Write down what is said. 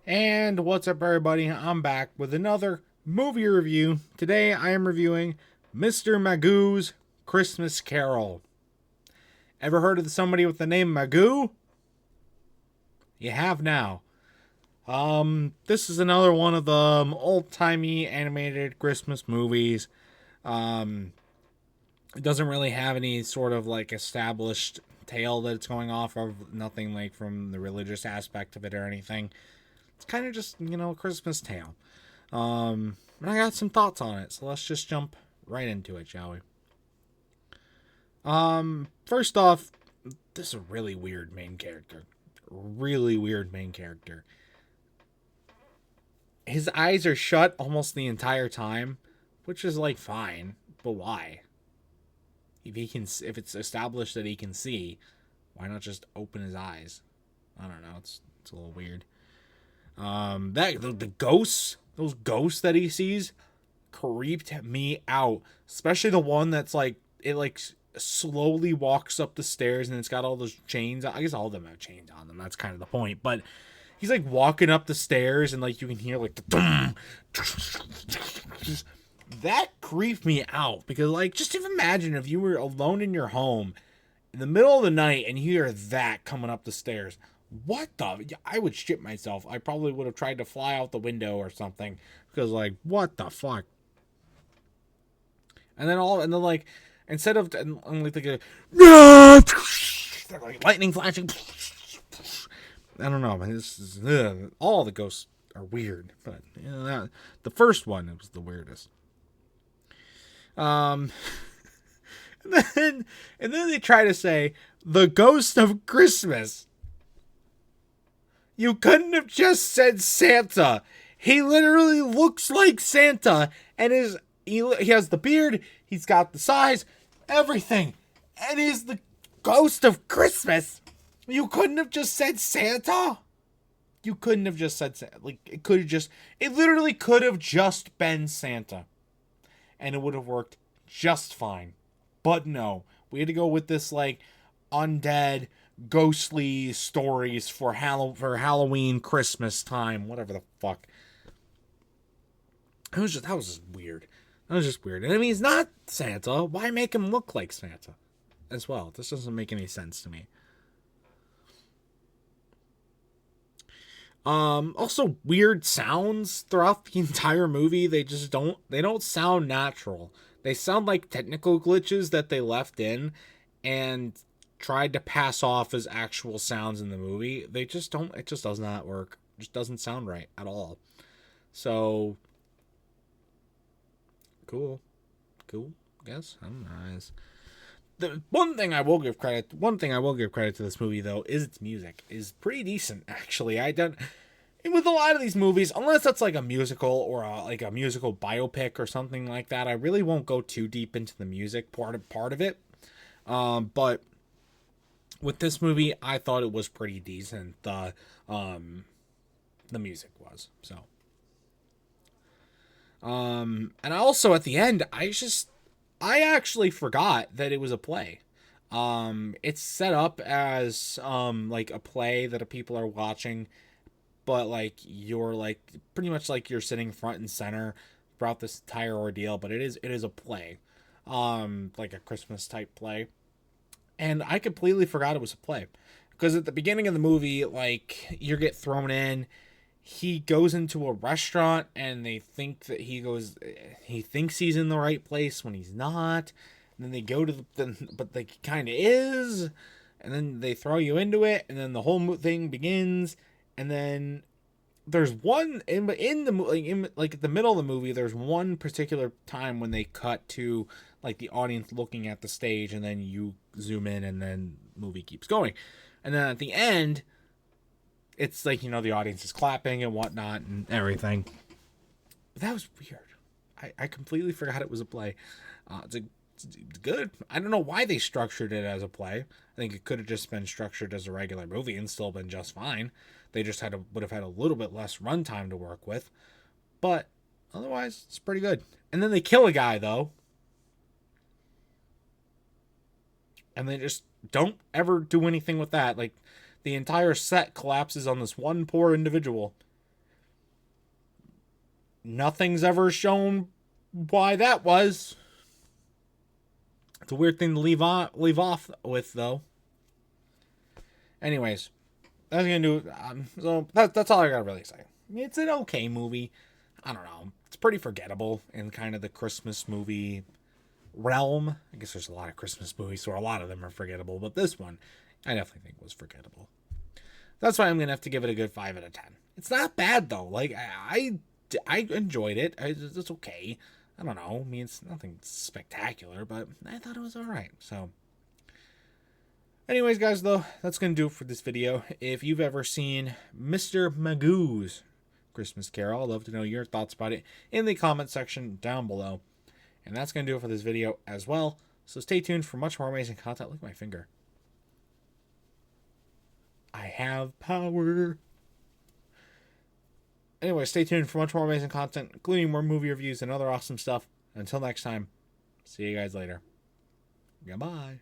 And what's up, everybody? I'm back with another movie review. Today I am reviewing Mr. Magoo's Christmas Carol. Ever heard of somebody with the name Magoo? You have now. This is another one of the old-timey animated Christmas movies. It doesn't really have any sort of like established tale that it's going off of. Nothing like from the religious aspect of it or anything. It's kind of just, a Christmas tale. And I got some thoughts on it, so let's just jump right into it, shall we? First off, this is a really weird main character. Really weird main character. His eyes are shut almost the entire time, which is like fine, but why? If it's established that he can see, why not just open his eyes? I don't know. It's a little weird. The ghosts, those ghosts that he sees, creeped me out. Especially the one that's like it like slowly walks up the stairs and it's got all those chains. I guess all of them have chains on them. That's kind of the point. But he's like walking up the stairs and like you can hear like the that creeped me out because like just imagine if you were alone in your home in the middle of the night and you hear that coming up the stairs. What the? I would shit myself. I probably would have tried to fly out the window or something because, like, what the fuck? And then like, instead of like thinking, like lightning flashing. I don't know. All the ghosts are weird, but the first one was the weirdest. And then they try to say the ghost of Christmas. You couldn't have just said Santa. He literally looks like Santa, and he has the beard, he's got the size, everything, and he's the ghost of Christmas. You couldn't have just said Santa. You couldn't have just said Santa. Like it literally could have just been Santa, and it would have worked just fine. But no, we had to go with this like undead, ghostly stories for Halloween, Christmas time, whatever the fuck. That was just weird. That was just weird. And I mean, he's not Santa. Why make him look like Santa as well? This doesn't make any sense to me. Also weird sounds throughout the entire movie. They don't sound natural. They sound like technical glitches that they left in and tried to pass off as actual sounds in the movie. They just don't. It just does not work. It just doesn't sound right at all. So cool. Guess I'm nice. The one thing I will give credit to this movie though is its music is pretty decent actually. I don't. With a lot of these movies, unless it's like a musical or like a musical biopic or something like that, I really won't go too deep into the music part of it. But with this movie, I thought it was pretty decent. The music was so. And also at the end, I actually forgot that it was a play. It's set up as like a play that people are watching, but like you're like pretty much like you're sitting front and center throughout this entire ordeal. But it is a play, like a Christmas type play. And I completely forgot it was a play. Because at the beginning of the movie, like, you get thrown in. He goes into a restaurant and they think that he thinks he's in the right place when he's not. And then they go to but like he kind of is. And then they throw you into it. And then the whole thing begins. And then there's one in the like at the middle of the movie, there's one particular time when they cut to like the audience looking at the stage, and then you zoom in, and then the movie keeps going, and then at the end, it's like the audience is clapping and whatnot and everything. But that was weird. I completely forgot it was a play. It's good. I don't know why they structured it as a play. I think it could have just been structured as a regular movie and still been just fine. They just would have had a little bit less runtime to work with. But otherwise, it's pretty good. And then they kill a guy, though. And they just don't ever do anything with that. Like, the entire set collapses on this one poor individual. nothing's ever shown why that was. It's a weird thing to leave off with, though. Anyways, that's gonna do. So that's all I gotta really say. It's an okay movie. I don't know. It's pretty forgettable in kind of the Christmas movie realm. I guess there's a lot of Christmas movies, so a lot of them are forgettable, but this one, I definitely think was forgettable. That's why I'm gonna have to give it a good 5 out of 10. It's not bad though. Like I enjoyed it. It's okay. I don't know. I mean, it's nothing spectacular, but I thought it was all right. So, anyways, guys, though, that's gonna do it for this video. If you've ever seen Mr. Magoos Christmas Carol, I'd love to know your thoughts about it in the comment section down below. And that's gonna do it for this video as well. So stay tuned for much more amazing content. Look at my finger. I have power. Anyway, stay tuned for much more amazing content, including more movie reviews and other awesome stuff. Until next time, see you guys later. Goodbye.